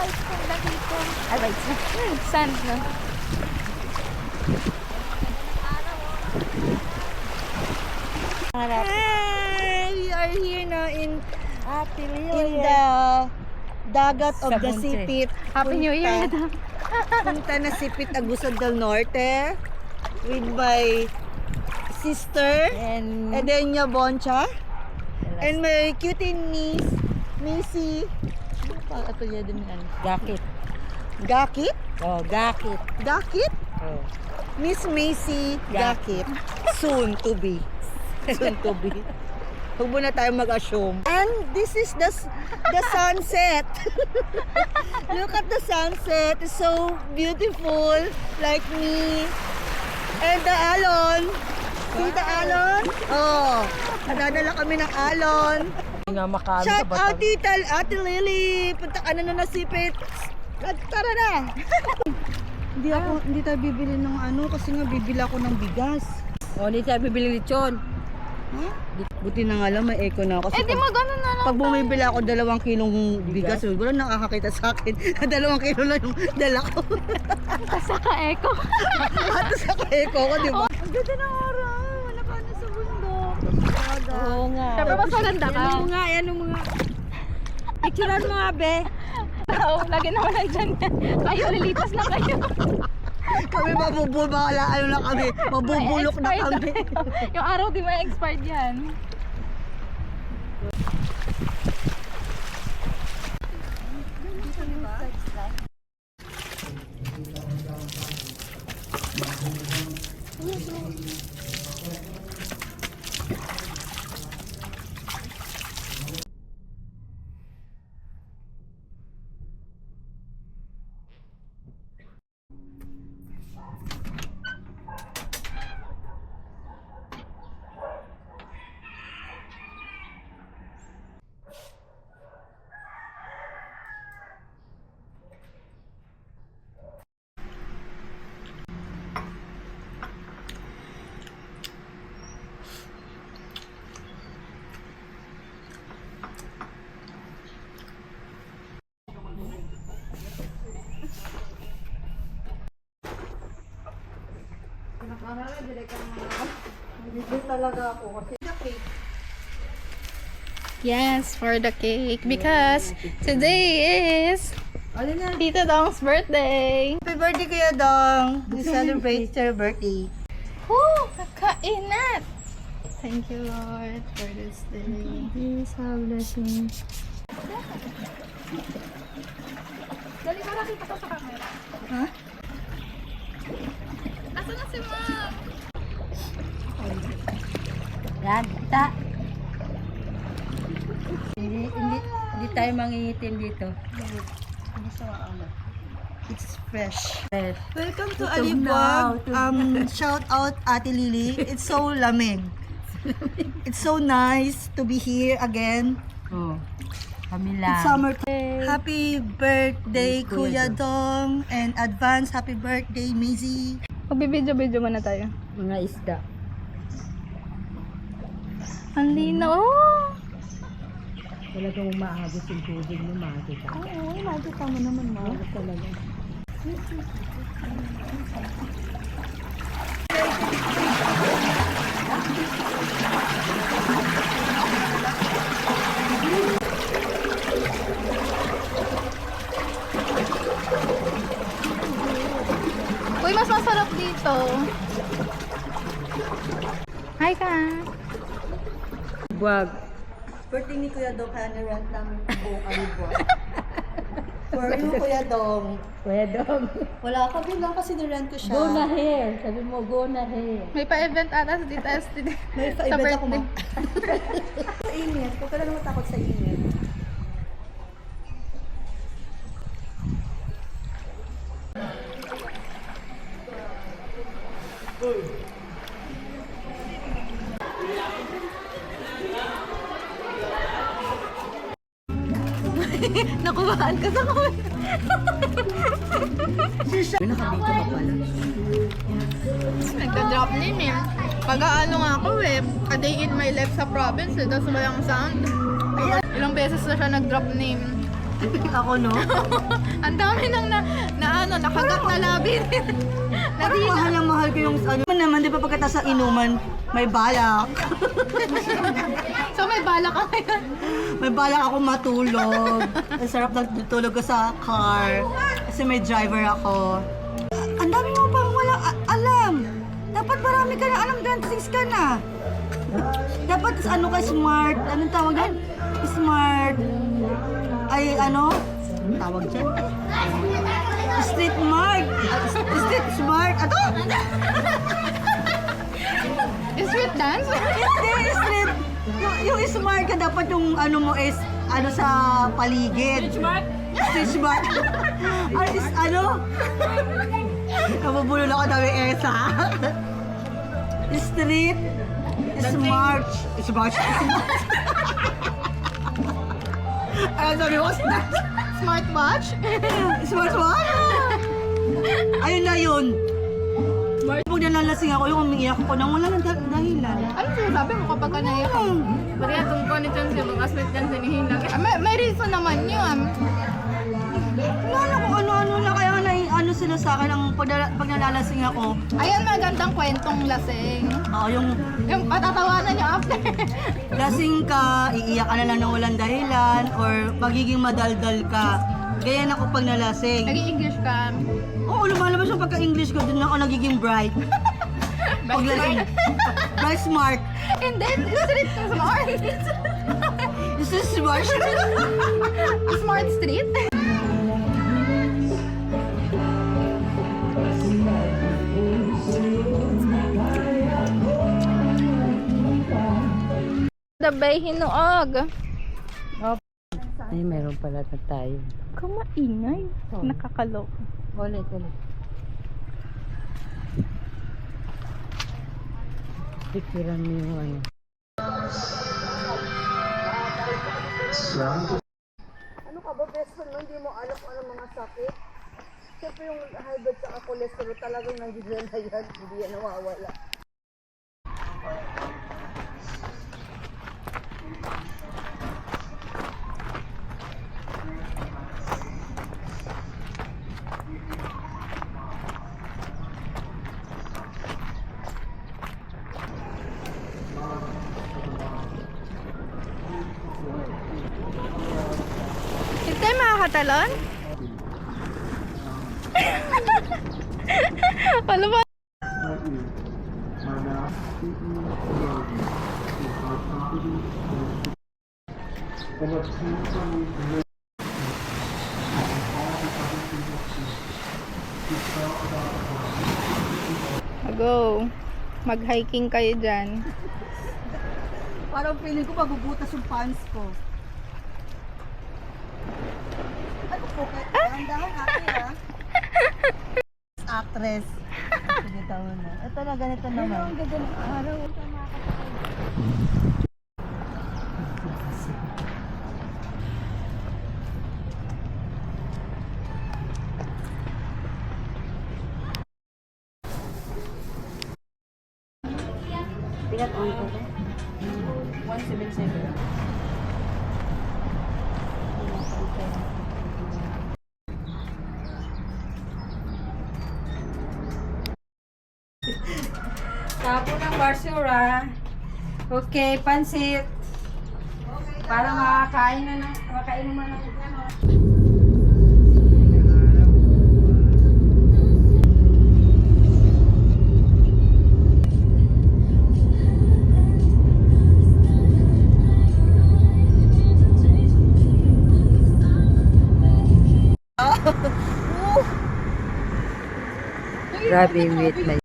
bites from the people. Ay, bites na. Sand na. Hi! We are here now in Happy the dagat of the Sabunche. Sipit. Happy New Year. Punta na Sipit, Agusan del Norte with my sister And Edenia Boncha and my cutie niece Missy Gakit. Gakit? Oh, gakit. Gakit? Oh. Miss Macy Gakit. Soon to be. Soon to be. Huwag muna tayo mag-assume. And this is the sunset. Look at the sunset. It's so beautiful. Like me. And the alon. See the alon? Oh. Nadadala kami ng alon. Nga makano Shout out Ate Lily. Punta ka na Sipit. Tara na. Hindi tayo bibili ng ano kasi nga bibili ako ng bigas. Oh, hindi tayo bibili lechon. Huh? Buti na nga lang may eco na ako. Eh, di mo ganun na lang. Pag bumibili ako 2 kilong bigas, siguro nakakakita sa akin. 2 kilo lang yung dala ko. Saka eco. At sa eco ko, di ba? Ang ganda ng araw. Wala ka na sa bundok. Oo nga. Siyempre mas maganda ka. Yan mo nga, yan mo nga. Picturean mo nga, be. Oo, lagi naman lang dyan. Kayo, lilipas na kayo. Kami ano na kami. Mabubulok na kami. Yung araw di may expired yan. Dito talaga ako kasi Yes, for the cake. Because today is Tita Dong's birthday. happy birthday Kuya Dong. We celebrate your birthday. Woo! Kakainat! Thank you, Lord, for this day. Please have blessing. Dali, para kita ko sa camera. Ha? Asa na si Ma'am? Yan, kita. Hindi tayo mangingitin dito. Hindi siya maano. It's fresh. Welcome to Alibag. Shout out Ate Lily. It's so lamig. It's so nice to be here again. Oh, kami It's lang. summertime. Happy birthday Kuya Dong and advance happy birthday Maisie. Magbibidyo-video muna tayo. Mga isda. Ang linaw. Oh! Talagang umaagos yung tubig mo, makikita. Oo, nakita mo naman, Ma. Talaga. Uy, mas masarap dito. Hi ka. Buwag. Birthday ni Kuya Dong, kaya nirent namin ang buong Alibag. For you, Kuya Dong. Kuya Dong. Wala ka din lang kasi nirent ko siya. Go na here. Sabi mo, go na here. May pa-event ata sa Tita STD. May Sa pa-event ako birthday. Sa init. Huwag ka lang matakot sa init. Nakuhaan ka sa kamay. May nakabito ka pala. Nagda-drop name eh. Pag-ano nga ako eh, a day in my life sa province eh, tapos walang sound. Ilang beses na siya nag-drop name. Ako, no? Ang dami nang nakagat na labi. Parang mahal na mahal ko yung ano. Naman, di ba pagkatapos sa inuman, may balak. So may bala ka ngayon. May balak ako matulog. Ang sarap ng tulog ko sa car. Kasi may driver ako. Ang dami mo pang walang alam. Dapat marami ka na alam, 26 ka na. Dapat ano ka, smart. Anong tawag yan? Smart. Ay, ano? Tawag dyan? Street smart. Street smart. Ato? Street dance? Hindi, street. Yung smart ka, dapat yung ano mo is ano sa paligid. Street smart? Street smart. Ano is ano? Nabubulol ako dami Esa. Street smart. Smart. Ano sabi mo? Smartwatch? Smartwatch? Ayun na yun. Pag nalalasing ako, yung umiiyak ko nang wala nang dahilan. Ano sinasabi mo kapag ka naiyak? Bariya itong konitong siya, mga sweet dance hinihilang. May reason naman yun. Ano kung ano-ano na kaya na ano sila sa akin ang pag nalalasing ako. Ayan, magandang kwentong lasing. Oo, yung Yung patatawanan niyo after. lasing ka, iiyak ka na lang ng walang dahilan, or magiging madaldal ka. Ganyan ako pag nalasing. Nag-i-English ka. Oo, lumalabas yung pagka-English ko, dun ako nagiging bright. Pag lasing. Bright smart. And then, street smart. This is smart. Smart street. Dabay hinuog. Ay, meron pala na tayo. Kumaingay. Nakakalok. Ulit. Pikiran mo yung ano. Ano ka ba, best friend mo? Hindi mo alam kung anong mga sakit? Siyempre yung high blood sa cholesterol talagang nandiyan na yan. Hindi yan nawawala. Hindi makakatalon? Ano ba? Go. Mag-hiking kayo dyan. Parang feeling ko mabubutas yung pants ko. Ano po kayo? Dahan-dahan ate ha? Actress. Sige, tama na. Ito na, ganito naman. Ang ganda ng araw. Pilat on ko ba? 177. Tapo ng basura. Okay, pansit. Para makakain mo na ng ano. Grabe yung wait na